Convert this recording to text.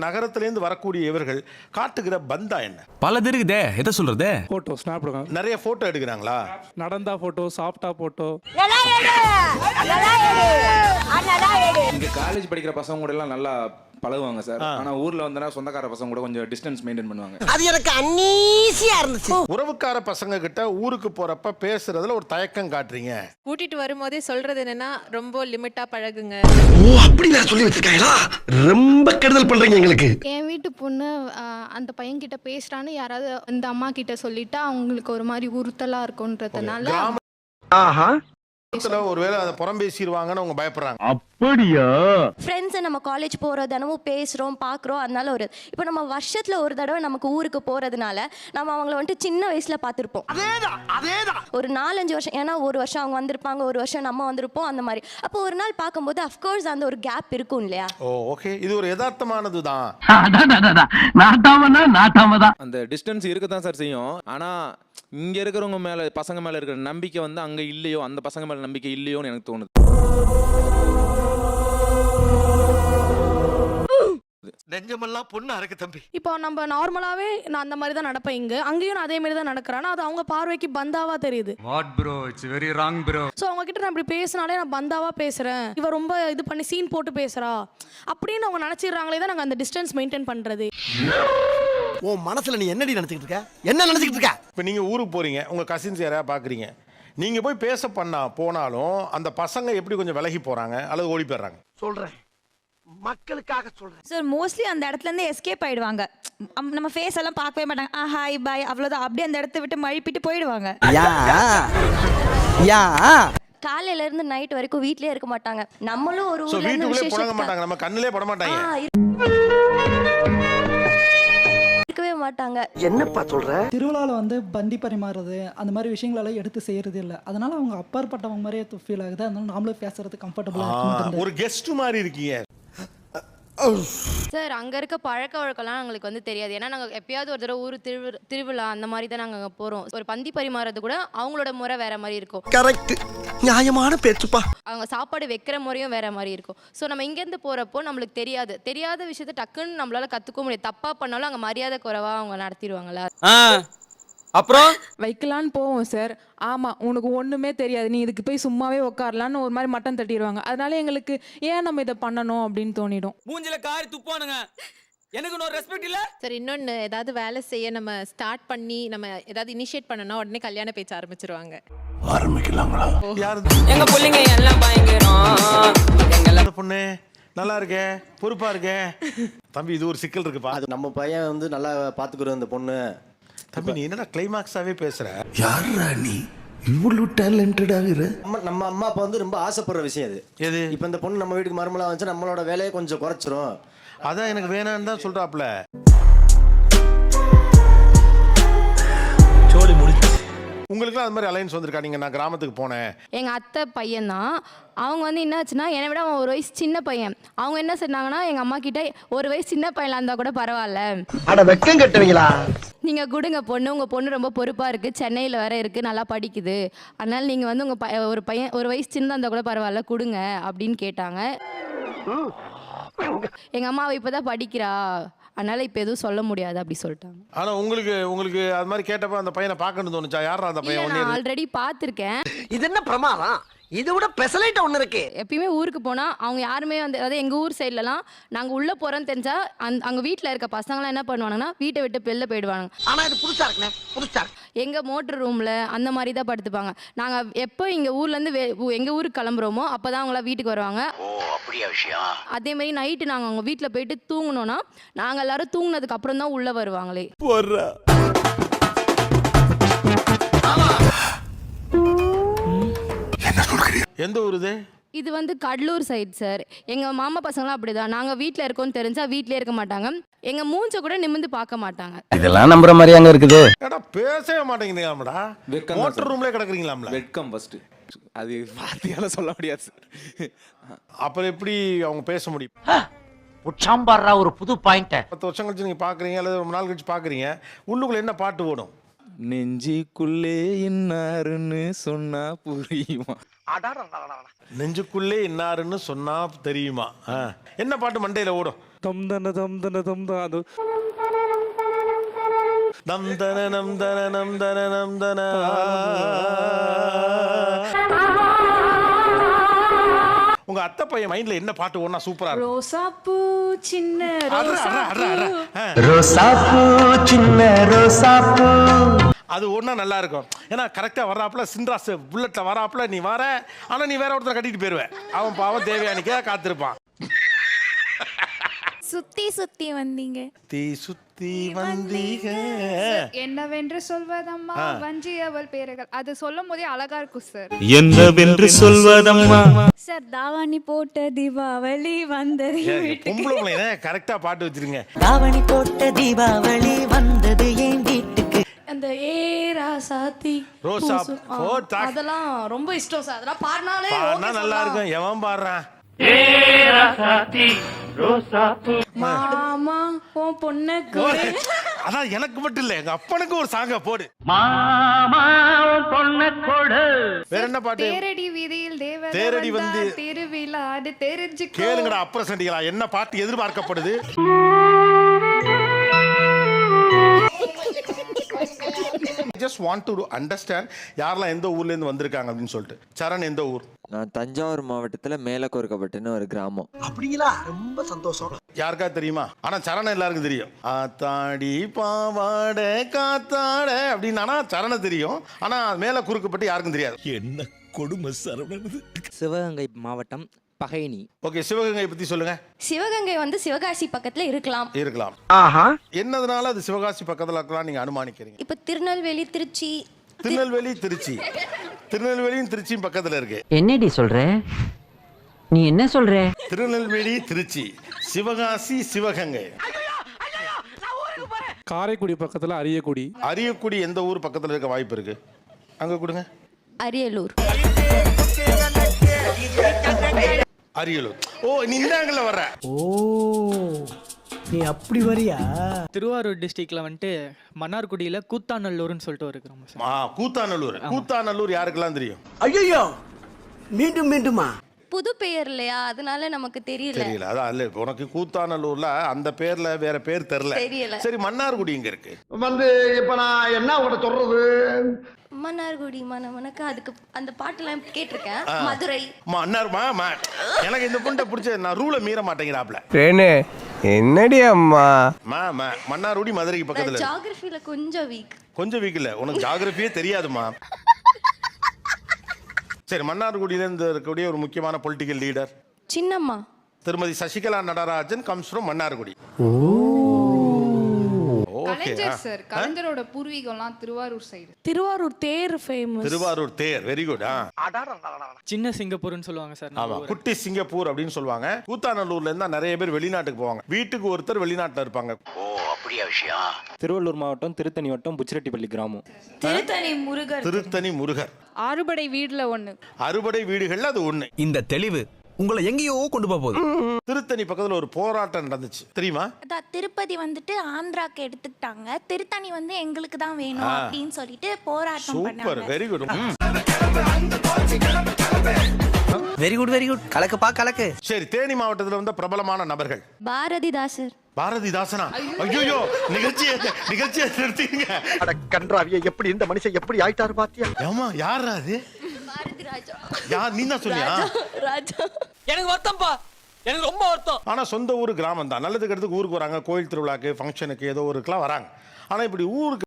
நகரத்திலேருந்து வரக்கூடிய இவர்கள் காட்டுகிற பந்தா என்ன? பல இருக்குதே, எதை சொல்றது? போட்டோ ஸ்னாப் எடுக்கலாம். நிறைய போட்டோ எடுக்கிறாங்களா? நடந்தா போட்டோ, சாப்பிட்டா போட்டோ. இங்க காலேஜ் படிக்கிற பசங்க கூட எல்லாம் நல்லா பழகுவாங்க சார். ஆனா ஊர்ல வந்தா சொந்தக்கார பசங்க கூட கொஞ்சம் டிஸ்டன்ஸ் மெயின்டைன் பண்ணுவாங்க. அது எனக்கு அன்னீசியா இருந்துச்சு. உறவுக்கார பசங்க கிட்ட ஊருக்கு போறப்ப பேசுறதுல ஒரு தயக்கம் காட்டுறீங்க. கூட்டிட்டு வரும்போதே சொல்றது என்னன்னா ரொம்ப லிமிட்டா பழகுங்க. ஓ அப்படி நான் சொல்லி வச்சிருக்காங்களா? ரொம்ப கெடுதல் பண்றீங்க எங்களுக்கு. என் வீட்டு பொண்ணு அந்த பையன் கிட்ட பேசுறான்னு யாராவது அந்த அம்மா கிட்ட சொல்லிட்டா அவங்களுக்கு ஒரு மாதிரி உறுத்தலா இருக்கும்ன்றதுனால ஆஹா ஒருவேளை அதை புறம் பேசிடுவாங்கன்னு அவங்க பயப்படுறாங்க. அப்படியா? ஃப்ரெண்ட்ஸ் நம்ம காலேஜ் போறோம், தினமும் பேசுறோம், பாக்குறோம். அதனால இப்போ நம்ம வருஷத்துல ஒரு தடவை நமக்கு ஊருக்கு போறதுனால நம்ம அவங்கள வந்துட்டு சின்ன வயசுல பார்த்திருப்போம். ஒரு 4-5 வருஷம், ஏன்னா ஒரு வருஷம் அவங்க வந்திருப்பாங்க, ஒரு வருஷம் நம்ம வந்திருப்போம், அந்த மாதிரி. அப்போ ஒரு நாள் பார்க்கும்போது அஃப்கோர்ஸ் அந்த ஒரு கேப் இருக்கும் இல்லையா? ஓகே, இது ஒரு யதார்த்தமானதுதான். அந்த டிஸ்டன்ஸ் இருக்கதான் சார் செய்யும். ஆனா இங்க இருக்கிறவங்க மேல, பசங்க மேல இருக்கிற நம்பிக்கை வந்து அங்க இல்லையோ, அந்த பசங்க மேல நம்பிக்கை இல்லையோன்னு எனக்கு தோணுது. நெஞ்சமெல்லாம் பொண்ணு அறக்கு தம்பி. இப்போ நம்ம நார்மலாவே நான் அந்த மாதிரி தான் நடப்பேன். அங்கேயும் நான் அதே மாதிரி தான் நடக்கிறேன். அது அவங்க பார்வைக்கு பந்தாவா தெரியுது. What bro, it's very wrong bro. So அவங்க கிட்ட நான் இப்படி பேசினாலே நான் பந்தாவா பேசுறேன், இவ ரொம்ப இது பண்ணி சீன் போட்டு பேசுறா அப்படின்னு அவங்க நினைச்சிடுறாங்களே தான் நாங்கள் அந்த டிஸ்டன்ஸ் மெயின்டைன் பண்றது. ஓ மனசுல நீ என்னடி நினைச்சிட்டு இருக்க? என்ன நினைச்சிட்டு இருக்க? இப்போ நீங்க ஊருக்கு போறீங்க, உங்க கசின்ஸ் யாரையா பாக்குறீங்க, நீங்க போய் பேச போனாலும் அந்த பசங்க எப்படி கொஞ்சம் விலகி போறாங்க அல்லது ஓடி போயிடுறாங்க? சொல்றேன், மக்களுக்காக சொல்றேன் சார். மோஸ்ட்லி அந்த இடத்துல இருந்து எஸ்கேப் ஆயிடுவாங்க. நம்ம ஃபேஸ் எல்லாம் பார்க்கவே மாட்டாங்க. ஹாய் பாய் அவ்வளவுதான், அப்படியே அந்த இடத்த விட்டு மழுப்பிட்டு போயிடுவாங்க. காலையில இருந்து நைட் வரைக்கும் வீட்லயே இருக்க மாட்டாங்க. நம்மளும் ஒரு ஊர்ல இருந்து வீட்டுக்குள்ளே போட மாட்டாங்க, நம்ம கண்ணிலே பட மாட்டாங்க, இருக்கவே மாட்டாங்க. என்னப்பா சொல்ற? திருவிழாவில் வந்து பந்தி பரிமாறுறது அந்த மாதிரி விஷயங்களெல்லாம் எடுத்து செய்யறது இல்லை. அதனால அவங்க அப்பாற்பட்டவங்க மாதிரியே ஃபீல் ஆகுது. அதனால நாமளும் பேசுறது கம்ஃபர்டபுளாக ஒரு கெஸ்ட் மாதிரி இருக்கீங்க சார். அங்க இருக்க பழக்க வழக்கம்லாம் எங்களுக்கு வந்து தெரியாது. ஏன்னா நாங்க எப்பயாவது ஒரு தடவை ஊர் திருவிழா அந்த மாதிரி தான் நாங்க அங்க போறோம். ஒரு பந்தி பரிமாறது கூட அவங்களோட முறை வேற மாதிரி இருக்கும். கரெக்ட், நியாயமான பேச்சுப்பா. அவங்க சாப்பாடு வைக்கிற முறையும் வேற மாதிரி இருக்கும். ஸோ நம்ம இங்கேருந்து போறப்போ நம்மளுக்கு தெரியாத விஷயத்த டக்குன்னு நம்மளால கத்துக்க முடியாது. தப்பா பண்ணாலும் அங்க மரியாதை குறைவா அவங்க நடத்திடுவாங்களா. அப்புறம் வைக்கலான்னு போவோம் சார். ஆமா உனக்கு ஒண்ணுமே தெரியாது, நீ இதுக்கு போய் சும்மாவே உட்காரலான்னு ஒரு மாதிரி மட்டம் தட்டிடுவாங்க. அதனால எங்களுக்கு ஏன் நம்ம இதை பண்ணணும் அப்படின்னு தோணிடும். மூஞ்சில காரி துப்பானுங்க, எனக்கு நோ ரெஸ்பெக்ட் இல்ல. சரி, இன்னொன்னு ஏதாவது வேலை செய்ய நம்ம ஸ்டார்ட் பண்ணி நம்ம ஏதாவது இனிஷியேட் பண்ணனா உடனே கல்யாண பேச்சு ஆரம்பிச்சிருவாங்க. ஆரம்பிக்கலாங்களா? எங்க புள்ளைங்க எல்லாம் பயங்கரம். பொண்ணு நல்லா இருக்கே, பொறுப்பா இருக்கே. தம்பி இது ஒரு சிக்கல் இருக்குப்பா. அது நம்ம பையன் வந்து நல்லா பாத்துக்கிறோம் அந்த பொண்ணு. தம்பி நீ என்னடா கிளைமாக்ஸாவே பேசுற? யாரா நீ இவ்வளவு டேலண்டடா இரு? நம்ம அம்மா அப்பா வந்து ரொம்ப ஆசைப்படுற விஷயம் அது. எது? இப்ப இந்த பொண்ணு நம்ம வீட்டுக்கு மருமலா வந்துச்சு, நம்மளோட வேலையை கொஞ்சம் குறைச்சிரும். அதான் எனக்கு வேணான்னு தான் சொல்றாப்ல. சோலி முடிச்சு. உங்களுக்குலாம் அது மாதிரி அலைன்ஸ் வந்திருக்கா? நீங்க நான் கிராமத்துக்கு போனேன், எங்க அத்தை பையன் தான். அவங்க வந்து என்ன ஆச்சுன்னா என்னை விட அவன் 1 வயசு சின்ன பையன். அவங்க என்ன சொன்னாங்கன்னா எங்க அம்மா கிட்ட 1 வயசு சின்ன பையனா இருந்தா கூட பரவாயில்ல, அட வெக்கம் கட்டுவீங்களா, நீங்க கொடுங்க பொண்ணு, உங்க பொண்ணு ரொம்ப பொறுப்பா இருக்கு, சென்னையில வேற இருக்கு, நல்லா படிக்குது, அதனால நீங்க வந்து உங்க ஒரு பையன் 1 வயசு சின்னதா இருந்தா கூட பரவாயில்ல கொடுங்க அப்படின்னு கேட்டாங்க. எங்க அம்மா இப்பதான் படிக்கிறா, அதனால இப்ப எதுவும் சொல்ல முடியாது அப்படி சொல்லிட்டாங்க. ஆனா உங்களுக்கு அது மாதிரி கேட்டப்ப அந்த பையனை பார்க்கணும்னு தோணுச்சா? யாரா அந்த பையன்? நான் ஆல்ரெடி பாத்திருக்கேன். இது என்ன பிரமாதம்? இதை விட பெசலைட் ஒண்ணு இருக்கு. எப்பயுமே ஊருக்கு போனா அவங்க யாருமே வந்து, அதாவது எங்க ஊர் சைட்லலாம் நாங்க உள்ள போறோம்னு தெரிஞ்சா அங்க வீட்டுல இருக்க பசங்களாம் என்ன பண்ணுவாங்கன்னா வீட்டை விட்டு வெளில போயிடுவாங்க. ஆனா இது புதுசா இருக்குனே, புதுசா. எங்க மோட்டர் ரூம்ல அந்த மாதிரி தான் படுத்துப்பாங்க. நாங்க எப்போ இங்க ஊர்ல இருந்து எங்க ஊருக்கு கிளம்புறோமோ அப்பதான் அவங்கள வீட்டுக்கு வருவாங்க. ஓ அப்படியா விஷயம்? அதே மாதிரி நைட்டு நாங்க அவங்க வீட்டுல போயிட்டு தூங்கணும்னா நாங்க எல்லாரும் தூங்குனதுக்கு அப்புறம் தான் உள்ள வருவாங்களே. எந்த ஊர் இது? இது வந்து கடலூர் சைடு சார். எங்க மாமா பசங்களாம் அப்படிதான். நாங்க வீட்டுல இருக்கோம்னு தெரிஞ்சா வீட்லயே இருக்க மாட்டாங்க. எங்க மூஞ்ச கூட நிமிர்ந்து பார்க்க மாட்டாங்க. இதெல்லாம் நம்புற மாதிரி அங்க இருக்குது. ஏடா பேசவே மாட்டேங்கிறீங்களாம்டா? மோட்டர் ரூம்லயே கிடக்குறீங்களாம்ல? வெட்கம் ஃபர்ஸ்ட். அது வார்த்தையால சொல்ல முடியாது சார். அப்புறம் எப்படி அவங்க பேச முடியும்? உச்சாம்பாரா ஒரு புது பாயிண்ட். 10 வருஷம் கழிச்சு நீங்க பாக்குறீங்க அல்லது ரொம்ப நாள் கழிச்சு பாக்குறீங்க, உள்ளுக்குள்ள என்ன பாட்டு ஓடும்? நெஞ்சிக்குள்ளே இன்னாருன்னு சொன்னா புரியுமா? நெஞ்சுக்குள்ளே இன்னாருன்னு சொன்னா தெரியுமா? என்ன பாட்டு மண்டையில ஓடும்? தம் தன தம் தன தம் தான் அது நம் தன நம் தன நம் தன நம் தன. உங்க அத்தை பையன் மைண்ட்ல என்ன பாட்டு ஓடுனா சூப்பரா இருக்கும்? ரோசாப்பூ சின்ன அது ஒன்றா நல்லா இருக்கும். ஏன்னா கரெக்டாக வர்றாப்புல சின்ராஸ் புல்லட்டில் வராப்புல நீ வர, ஆனால் நீ வேற ஒருத்தரை கட்டிட்டு போயிடுவேன். அவன் பாவம் தேவையானிக்கா காத்திருப்பான். சுத்தி சுத்தி வந்தீங்க சுத்தி வந்தீங்க என்னவென்று சொல்வதம்மா வஞ்சி அவள் பேர்கள் அது சொல்லும் போதே அழகா இருக்கும் சார். என்னவென்று சொல்வதம்மா. சார் தாவாணி போட்ட தீபாவளி வந்தது பொம்பளை பிள்ளைங்க கரெக்டாக பாட்டு வச்சிருங்க. தாவணி போட்ட தீபாவளி வந்தது என் வீட்டுக்கு. அந்த ராசாத்தி ரோசா அதெல்லாம் ரொம்ப இஷ்டம் சார். அதெல்லாம் பாடினாலே பாடினா நல்லா இருக்கும். எவன் பாடுறான்? மாமா உன் பொண்ணு அதான் எனக்கு மட்டும் இல்ல, எங்க அப்பனுக்கு ஒரு சாங்க போடு. வேற என்ன பாட்டு? தேரடி வீதியில் தேவர் தேரடி வந்து திருவிழா அது தெரிஞ்சு கேளுங்கடா அப்புறம் சண்டிகளா. என்ன பாட்டு எதிர்பார்க்கப்படுது? I just want to understand யாரெல்லாம் எந்த ஊர்ல இருந்து வந்திருக்காங்க அப்படின்னு சொல்லிட்டு. சரண் எந்த ஊர்? நான் தஞ்சாவூர் மாவட்டத்துல மேலக்கோர்க்கப்பட்டுன்னு ஒரு கிராமம். அப்படிங்களா? ரொம்ப சந்தோஷம். யாருக்கா தெரியுமா? ஆனா சரண எல்லாருக்கும் தெரியும். ஆத்தாடி பாவாட காத்தாட அப்படின்னா சரண தெரியும். ஆனா மேல குறுக்கப்பட்டு யாருக்கும் தெரியாது. என்ன கொடுமை சரவணன். சிவகங்கை மாவட்டம் பகைனி. ஓகே, சிவகங்கை பத்தி சொல்லுங்க. சிவகங்கை வந்து சிவகாசி பக்கத்துல இருக்கலாம். என்னதுனால அது சிவகாசி பக்கத்துல இருக்கலாம் நீங்க அனுமானிக்கிறீங்க? இப்ப திருநெல்வேலி திருச்சி திருநெல்வேலியும் திருச்சியும் பக்கத்துல இருக்கு. என்னடி சொல்ற? நீ என்ன சொல்ற? திருநெல்வேலி திருச்சி, சிவகாசி சிவகங்கை. காரைக்குடி பக்கத்துல அரியக்குடி. அரியக்குடி எந்த ஊர் பக்கத்துல இருக்க வாய்ப்பு இருக்கு? அங்க கொடுங்க. அரியலூர். அரியலூர். ஓ, நீ இந்த ஆங்கிள் வர்ற. ஓ, நீ அப்படி வரியா? திருவாரூர் டிஸ்ட்ரிக்ட்ல வந்துட்டு மன்னார்குடியில கூத்தாநல்லூர்னு சொல்லிட்டு ஒரு கிராமம் சார். கூத்தாநல்லூர் யாருக்கெல்லாம் தெரியும்? ஐயோ, மீண்டும் மீண்டுமா? புது பெயர் இல்லையா, அதனால நமக்கு தெரியல. அதான் இல்ல, உனக்கு கூத்தாநல்லூர்ல அந்த பேர்ல வேற பேர் தெரியல. சரி, மன்னார்குடி இங்க இருக்கு. வந்து இப்ப நான் என்ன உங்களை சொல்றது? மன்னார்குடி மனமனக்கு அதுக்கு அந்த பாட்டுலாம் கேட்டிருக்கேன். மதுரை எனக்கு இந்த புண்டை பிடிச்ச நான் ரூலை மீற மாட்டேங்கிறாப்ல. என்னடி அம்மா? மன்னார்குடி மதுரைக்கு பக்கத்துல. ஜியோகிராஃபில கொஞ்சம் வீக் இல்ல, உனக்கு ஜியோகிராஃபியே தெரியாதுமா. சரி, மன்னார்குடியில இருந்து இருக்கக்கூடிய ஒரு முக்கியமான பொலிட்டிக்கல் லீடர் சின்னம்மா திருமதி Sasikala Natarajan comes from Mannargudi. Kalaignar sir. கலைஞரோட பூர்வீகம்லாம் திருவாரூர் சைடு. திருவாரூர் தேர் ஃபேமஸ். திருவாரூர் தேர் வெரி குட். சின்ன சிங்கப்பூர்னு சொல்லுவாங்க சார். ஆமா, குட்டி சிங்கப்பூர் அப்படின்னு சொல்லுவாங்க. கூத்தாநல்லூர்ல இருந்தா நிறைய பேர் வெளிநாட்டுக்கு போவாங்க. வீட்டுக்கு ஒருத்தர் வெளிநாட்டுல இருப்பாங்க. ஓ, அப்படியா விஷயம்? திருவள்ளூர் மாவட்டம் திருத்தணி வட்டம் புச்சிரெட்டிப்பள்ளி கிராமம். திருத்தணி முருகர். அறுபடை வீடுல ஒண்ணு. அறுபடை வீடுகள்ல அது ஒண்ணு. இந்த தெளிவு உங்களை எங்கேயோ கொண்டு போகுது. திருத்தணி பக்கத்துல ஒரு போராட்டம் நடந்துச்சு, தெரியுமா? திருப்பதி வந்துட்டு ஆந்திராக்கு எடுத்துக்கிட்டாங்க. திருத்தணி வந்து எங்களுக்கு தான் வேணும் அப்படின்னு சொல்லிட்டு போராட்டம் பண்ணாங்க. Super, very good. Very good கலக்குப்பா கலக்கு. சரி, தேனி மாவட்டத்துல வந்த பிரபலமான நபர்கள். பாரதிதாசன். பாரதிதாசனா? ஐயோ, நிகழ்ச்சியை நிறுத்திங்க. அட கன்றாவிய, எப்படி இந்த மனுஷன் எப்படி ஆயிட்டாரு பாத்தியா? ஏமா யாரா அது? பாரதி ராஜா. யார்? நீ தான் சொன்னியா? ராஜா. எனக்கு வருத்தம்ப்பா, எனக்கு ரொம்ப வருத்தம். ஆனா சொந்த ஊர் கிராமம் தான். நல்லதுக்கு அடுத்து ஊருக்கு வராங்க, கோயில் திருவிழாக்கு ஃபங்க்ஷனுக்கு ஏதோ ஒருக்கெல்லாம் வராங்க. ஆனா இப்படி ஊருக்கு